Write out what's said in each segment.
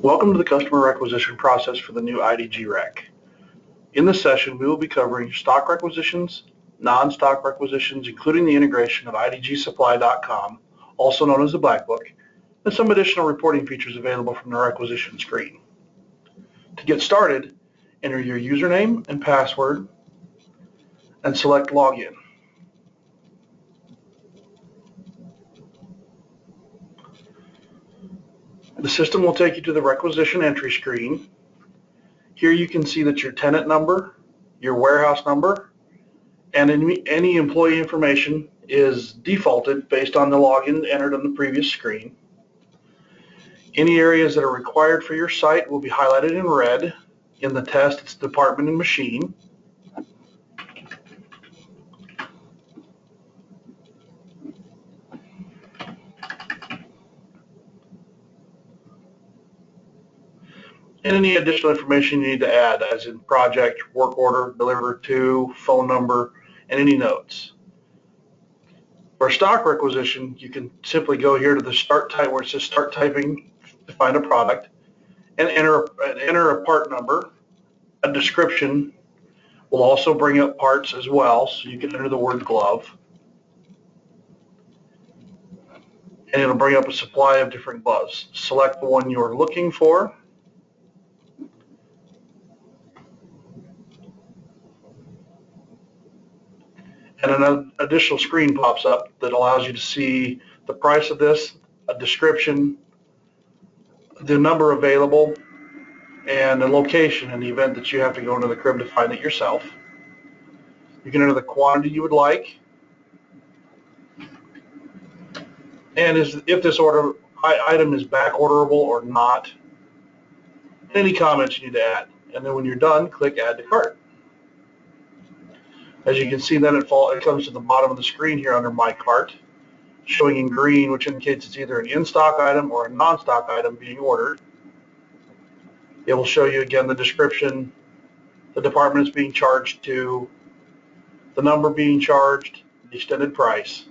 Welcome to the customer requisition process for the new IDG REQ. In this session, we will be covering stock requisitions, non-stock requisitions, including the integration of idgsupply.com, also known as the Black Book, and some additional reporting features available from the requisition screen. To get started, enter your username and password and select Login. The system will take you to the requisition entry screen. Here you can see that your tenant number, your warehouse number, and any employee information is defaulted based on the login entered on the previous screen. Any areas that are required for your site will be highlighted in red. In the test, it's department and machine. And any additional information you need to add, as in project, work order, delivered to, phone number, and any notes. For stock requisition, you can simply go here to the start type where it says start typing to find a product and enter a part number. A description will also bring up parts as well, so you can enter the word glove. And it'll bring up a supply of different gloves. Select the one you're looking for. And an additional screen pops up that allows you to see the price of this, a description, the number available, and a location in the event that you have to go into the crib to find it yourself. You can enter the quantity you would like, and if this item is back orderable or not, and any comments you need to add. And then when you're done, click Add to Cart. As you can see, then it comes to the bottom of the screen here under My Cart, showing in green, which indicates it's either an in-stock item or a non-stock item being ordered. It will show you again the description, the department it's being charged to, the number being charged, the extended price.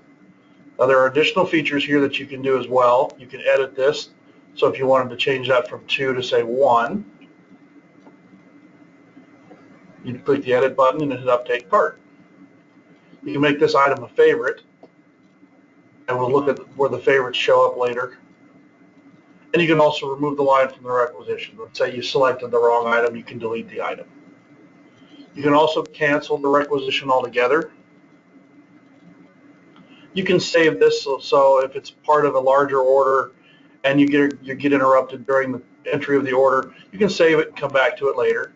Now there are additional features here that you can do as well. You can edit this, so if you wanted to change that from 2 to say 1, you can click the edit button and hit Update Cart. You can make this item a favorite, and we'll look at where the favorites show up later. And you can also remove the line from the requisition. Let's say you selected the wrong item, you can delete the item. You can also cancel the requisition altogether. You can save this, so if it's part of a larger order and you get interrupted during the entry of the order, you can save it and come back to it later.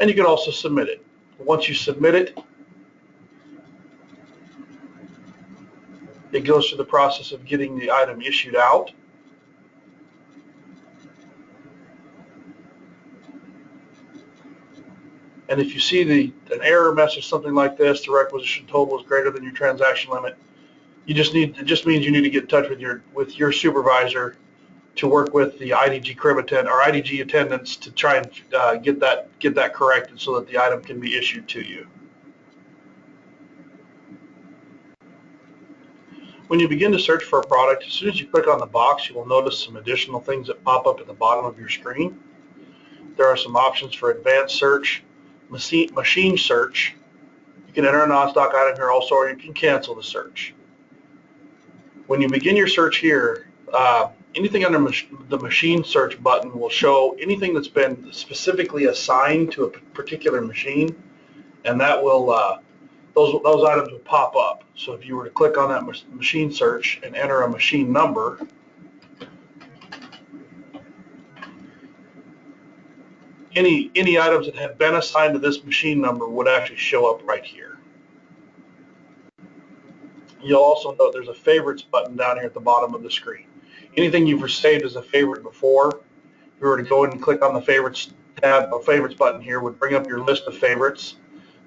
And you can also submit it. Once you submit it, it goes through the process of getting the item issued out. And if you see an error message, something like this, the requisition total is greater than your transaction limit, it just means you need to get in touch with your supervisor to work with the IDG crib attendant or IDG attendants to try and get that corrected so that the item can be issued to you. When you begin to search for a product, as soon as you click on the box, you will notice some additional things that pop up at the bottom of your screen. There are some options for advanced search, machine search. You can enter a non-stock item here also, or you can cancel the search. When you begin your search here, anything under the machine search button will show anything that's been specifically assigned to a particular machine, and that will those items will pop up. So if you were to click on that machine search and enter a machine number, any items that have been assigned to this machine number would actually show up right here. You'll also note there's a favorites button down here at the bottom of the screen. Anything you've saved as a favorite before, if you were to go in and click on the favorites tab, or favorites button here, would bring up your list of favorites.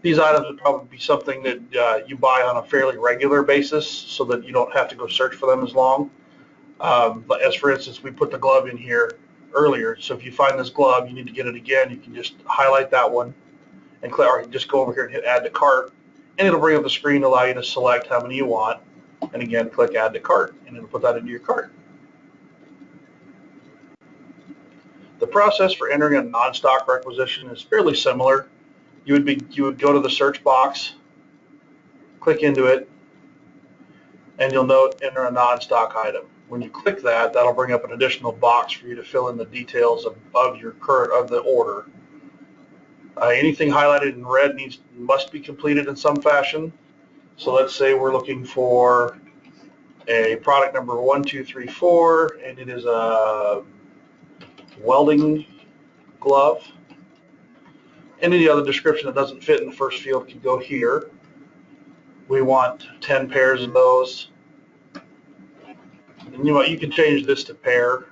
These items would probably be something that you buy on a fairly regular basis so that you don't have to go search for them as long. But as for instance, we put the glove in here earlier, so if you find this glove, you need to get it again, you can just highlight that one and click, or just go over here and hit Add to Cart, and it'll bring up the screen to allow you to select how many you want, and again, click Add to Cart, and it'll put that into your cart. The process for entering a non-stock requisition is fairly similar. You would go to the search box, click into it, and you'll note enter a non-stock item. When you click that, that'll bring up an additional box for you to fill in the details of the order. Anything highlighted in red must be completed in some fashion. So let's say we're looking for a product number 1234, and it is a welding glove. Any other description that doesn't fit in the first field can go here. We want 10 pairs of those. And you can change this to pair.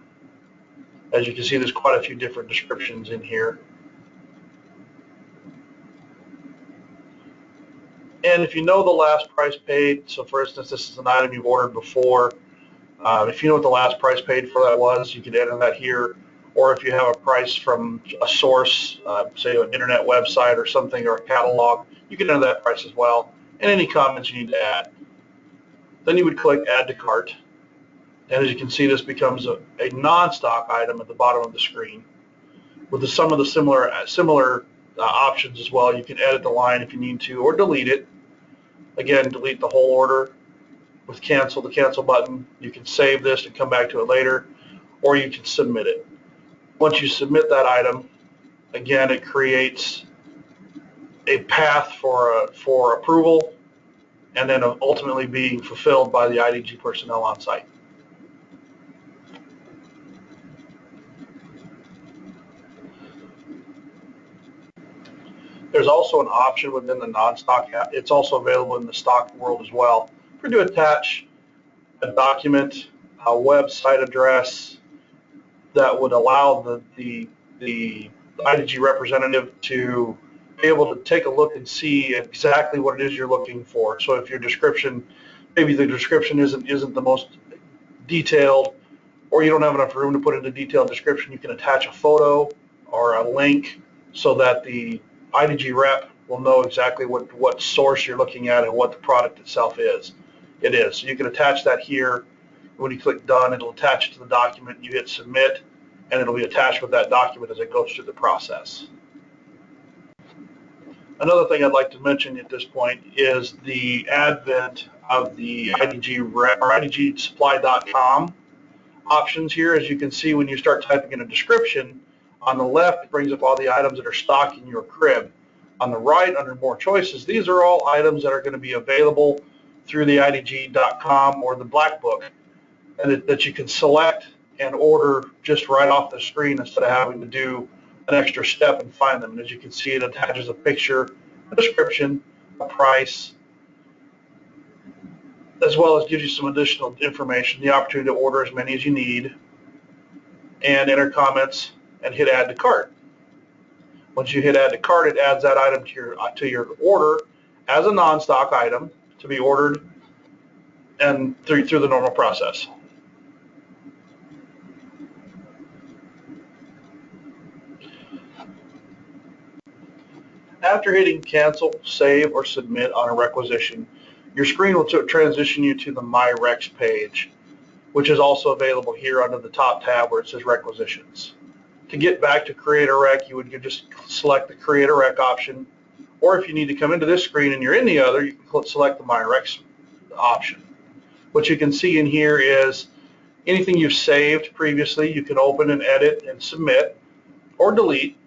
As you can see, there's quite a few different descriptions in here. And if you know the last price paid, so for instance, this is an item you've ordered before, if you know what the last price paid for that was, you can enter that here. Or if you have a price from a source, say an internet website or something, or a catalog, you can enter that price as well, and any comments you need to add. Then you would click Add to Cart, and as you can see, this becomes a non-stock item at the bottom of the screen. With some of the similar options as well, you can edit the line if you need to, or delete it. Again, delete the whole order with the cancel button. You can save this and come back to it later, or you can submit it. Once you submit that item, again, it creates a path for approval and then ultimately being fulfilled by the IDG personnel on site. There's also an option within the non-stock app. It's also available in the stock world as well for you to attach a document, a website address that would allow the IDG representative to be able to take a look and see exactly what it is you're looking for. So if your description, maybe the description isn't the most detailed, or you don't have enough room to put in a detailed description, you can attach a photo or a link so that the IDG rep will know exactly what source you're looking at and what the product itself is. So you can attach that here. When you click done, it'll attach it to the document. You hit submit, and it'll be attached with that document as it goes through the process. Another thing I'd like to mention at this point is the advent of the IDG rep or IDGsupply.com options here. As you can see, when you start typing in a description, on the left, it brings up all the items that are stocked in your crib. On the right, under more choices, these are all items that are going to be available through the IDG.com or the Black Book, and that you can select and order just right off the screen instead of having to do an extra step and find them. And as you can see, it attaches a picture, a description, a price, as well as gives you some additional information, the opportunity to order as many as you need, and enter comments and hit add to cart. Once you hit add to cart, it adds that item to your order as a non-stock item to be ordered and through the normal process. After hitting cancel, save, or submit on a requisition, your screen will transition you to the My REQs page, which is also available here under the top tab where it says requisitions. To get back to create a REQ, you would just select the create a REQ option, or if you need to come into this screen and you're in the other, you can select the My REQs option. What you can see in here is anything you've saved previously, you can open and edit and submit or delete.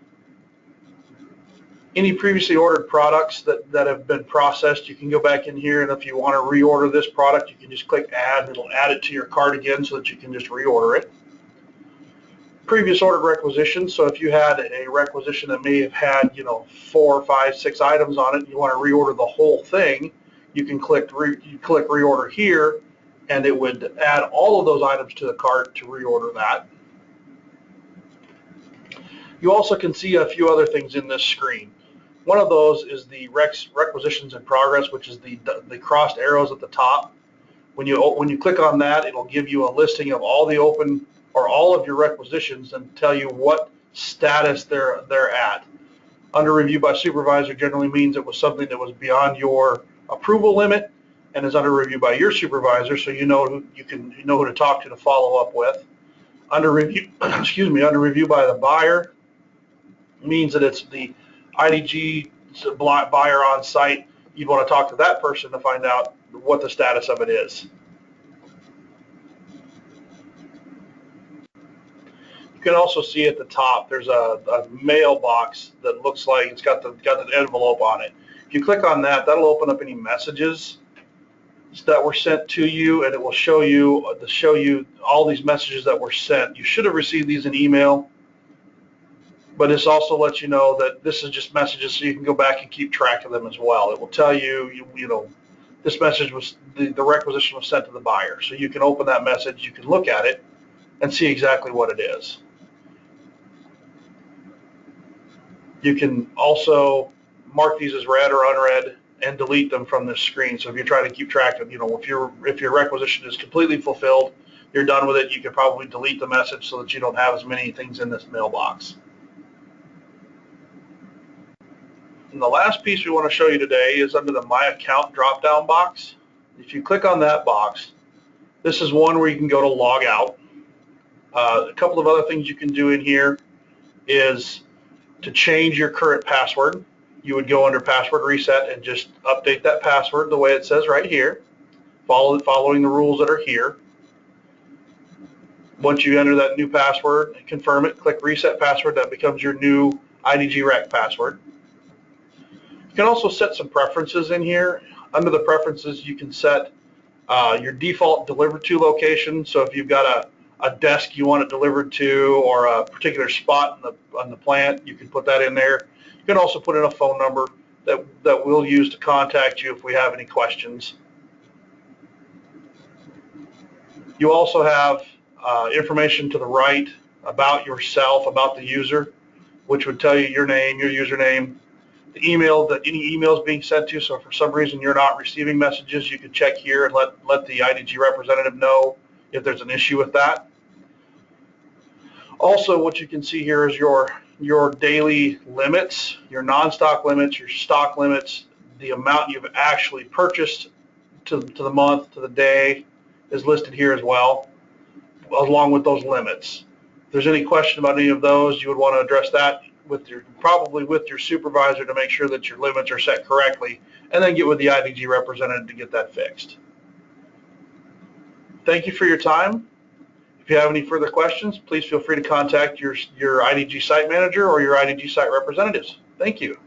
Any previously ordered products that have been processed, you can go back in here, and if you want to reorder this product, you can just click add, and it'll add it to your cart again so that you can just reorder it. Previous ordered requisitions, so if you had a requisition that may have had 4, 5, 6 items on it, and you want to reorder the whole thing, you can click reorder here, and it would add all of those items to the cart to reorder that. You also can see a few other things in this screen. One of those is the requisitions in progress, which is the crossed arrows at the top. When you click on that, it'll give you a listing of all the open or all of your requisitions and tell you what status they're at. Under review by supervisor generally means it was something that was beyond your approval limit and is under review by your supervisor, so you know who to talk to follow up with. Under review, excuse me, under review by the buyer means that it's the IDG buyer on site. You'd want to talk to that person to find out what the status of it is. You can also see at the top there's a mailbox that looks like it's got the envelope on it. If you click on that, that'll open up any messages that were sent to you, and it will show you all these messages that were sent. You should have received these in email, but this also lets you know that this is just messages, so you can go back and keep track of them as well. It will tell you, this message was, the requisition was sent to the buyer, so you can open that message, you can look at it, and see exactly what it is. You can also mark these as read or unread and delete them from this screen. So if you're trying to keep track of, if your requisition is completely fulfilled, you're done with it, you can probably delete the message so that you don't have as many things in this mailbox. And the last piece we want to show you today is under the My Account drop-down box. If you click on that box, this is one where you can go to log out. A couple of other things you can do in here is to change your current password. You would go under password reset and just update that password the way it says right here, following the rules that are here. Once you enter that new password and confirm it, click reset password. That becomes your new IDG REQ password. You can also set some preferences in here. Under the preferences, you can set your default delivered to location. So if you've got a desk you want it delivered to, or a particular spot on the plant, you can put that in there. You can also put in a phone number that we'll use to contact you if we have any questions. You also have information to the right about yourself, about the user, which would tell you your name, your username, the email that any email is being sent to. So if for some reason you're not receiving messages, you can check here and let the IDG representative know if there's an issue with that. Also, what you can see here is your daily limits, your non-stock limits, your stock limits, the amount you've actually purchased to the month, to the day is listed here as well, along with those limits. If there's any question about any of those, you would want to address that probably with your supervisor to make sure that your limits are set correctly, and then get with the IDG representative to get that fixed. Thank you for your time. If you have any further questions, please feel free to contact your IDG site manager or your IDG site representatives. Thank you.